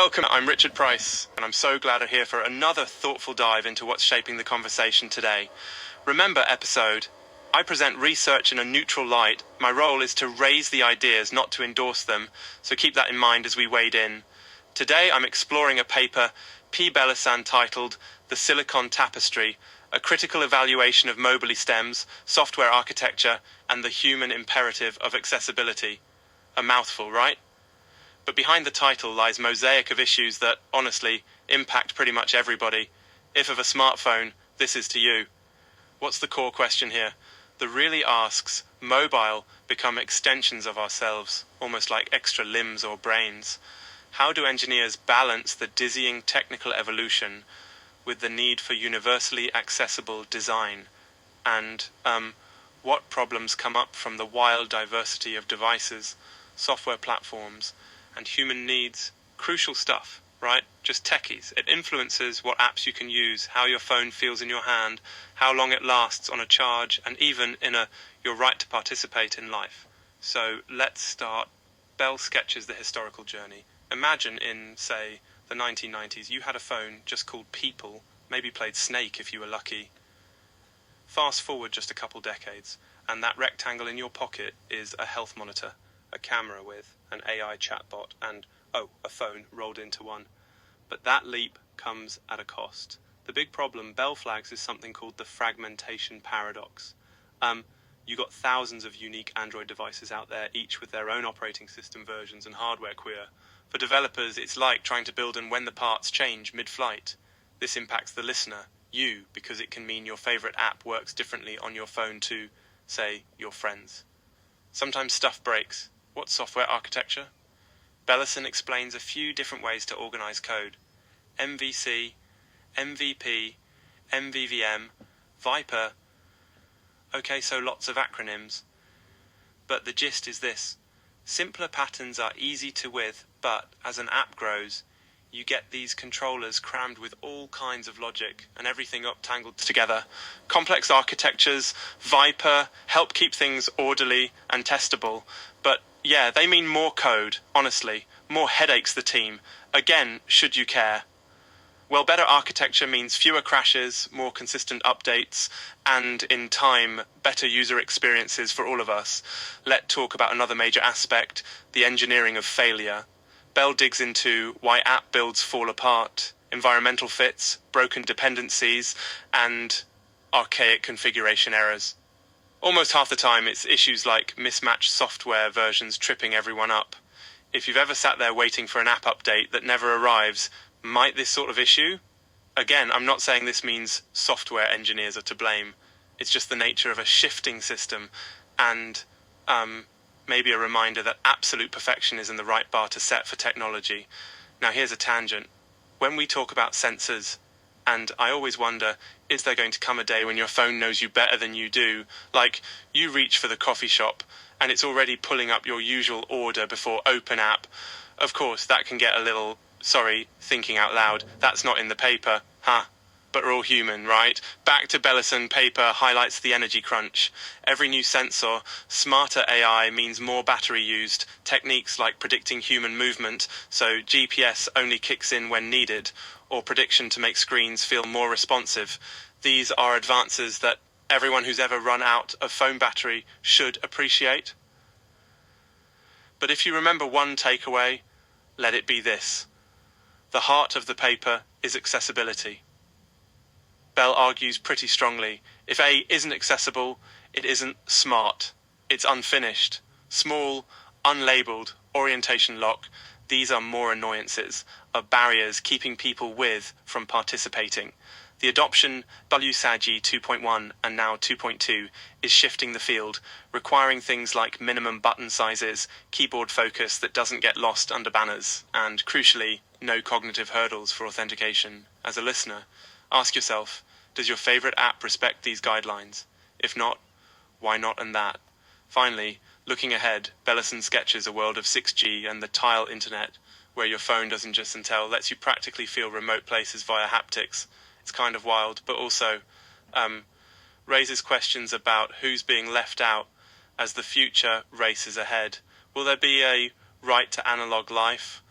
Welcome, I'm Richard Price, and I'm so glad I'm here for another thoughtful dive into what's shaping the conversation today. Remember episode, I present research in a neutral light. My role is to raise the ideas, not to endorse them, so keep that in mind as we wade in. Today I'm exploring a paper, Parla Bellisan, titled The Silicon Tapestry, a critical evaluation of mobile stems, software architecture, and the human imperative of accessibility. A mouthful, right? But behind the title lies a mosaic of issues that, honestly, impact pretty much everybody. If of a smartphone, this is to you. What's the core question here? That really asks, mobile become extensions of ourselves, almost like extra limbs or brains. How do engineers balance the dizzying technical evolution with the need for universally accessible design? And, what problems come up from the wild diversity of devices, software platforms, and human needs? Crucial stuff, right? Just techies. It influences what apps you can use, how your phone feels in your hand, how long it lasts on a charge, and even in your right to participate in life. So let's start. Bell sketches the historical journey. Imagine in, say, the 1990s, you had a phone just called People, maybe played Snake if you were lucky. Fast forward just a couple decades, and that rectangle in your pocket is a health monitor, a camera with an AI chatbot, and, a phone rolled into one. But that leap comes at a cost. The big problem Bell flags is something called the Fragmentation Paradox. You got thousands of unique Android devices out there, each with their own operating system versions and hardware queer. For developers, it's like trying to build and when the parts change mid-flight. This impacts the listener, you, because it can mean your favorite app works differently on your phone to, say, your friends. Sometimes stuff breaks. What's software architecture? Bellisan explains a few different ways to organize code. MVC, MVP, MVVM, Viper. Okay, so lots of acronyms. But the gist is this. Simpler patterns are easy to with, but as an app grows, you get these controllers crammed with all kinds of logic and everything up tangled together. Complex architectures, Viper, help keep things orderly and testable. But yeah, they mean more code, honestly, more headaches the team. Again, should you care? Well, better architecture means fewer crashes, more consistent updates, and in time, better user experiences for all of us. Let's talk about another major aspect, the engineering of failure. Bell digs into why app builds fall apart, environmental fits, broken dependencies, and archaic configuration errors. Almost half the time it's issues like mismatched software versions tripping everyone up. If you've ever sat there waiting for an app update that never arrives, might this sort of issue? Again, I'm not saying this means software engineers are to blame. It's just the nature of a shifting system and maybe a reminder that absolute perfection isn't the right bar to set for technology. Now here's a tangent. When we talk about sensors, and I always wonder, is there going to come a day when your phone knows you better than you do? Like, you reach for the coffee shop, and it's already pulling up your usual order before open app. Of course, that can get a little, thinking out loud, that's not in the paper, but we're all human, right? Back to Bellisan paper highlights the energy crunch. Every new sensor, smarter AI means more battery used, techniques like predicting human movement, so GPS only kicks in when needed, or prediction to make screens feel more responsive. These are advances that everyone who's ever run out of phone battery should appreciate. But if you remember one takeaway, let it be this. The heart of the paper is accessibility. Bell argues pretty strongly, if A isn't accessible, it isn't smart. It's unfinished, small, unlabeled, orientation lock. These are more annoyances, are barriers keeping people from participating. The adoption WSAGI 2.1 and now 2.2 is shifting the field, requiring things like minimum button sizes, keyboard focus that doesn't get lost under banners, and crucially, no cognitive hurdles for authentication. As a listener, ask yourself, does your favorite app respect these guidelines? If not, why not and that? Finally, looking ahead, Bellisan sketches a world of 6G and the Tactile Internet, where your phone doesn't just Intel, lets you practically feel remote places via haptics. It's kind of wild, but also raises questions about who's being left out as the future races ahead. Will there be a right to analog life?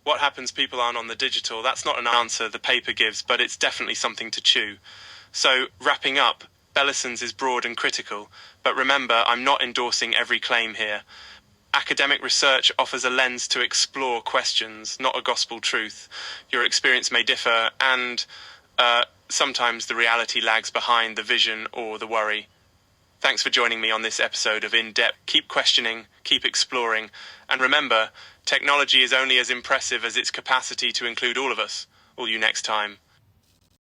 What happens people aren't on the digital? That's not an answer the paper gives, but it's definitely something to chew. So, wrapping up, Bellisan's is broad and critical, but remember, I'm not endorsing every claim here. Academic research offers a lens to explore questions, not a gospel truth. Your experience may differ, and sometimes the reality lags behind the vision or the worry. Thanks for joining me on this episode of In Depth. Keep questioning, keep exploring, and remember, technology is only as impressive as its capacity to include all of us. All you next time.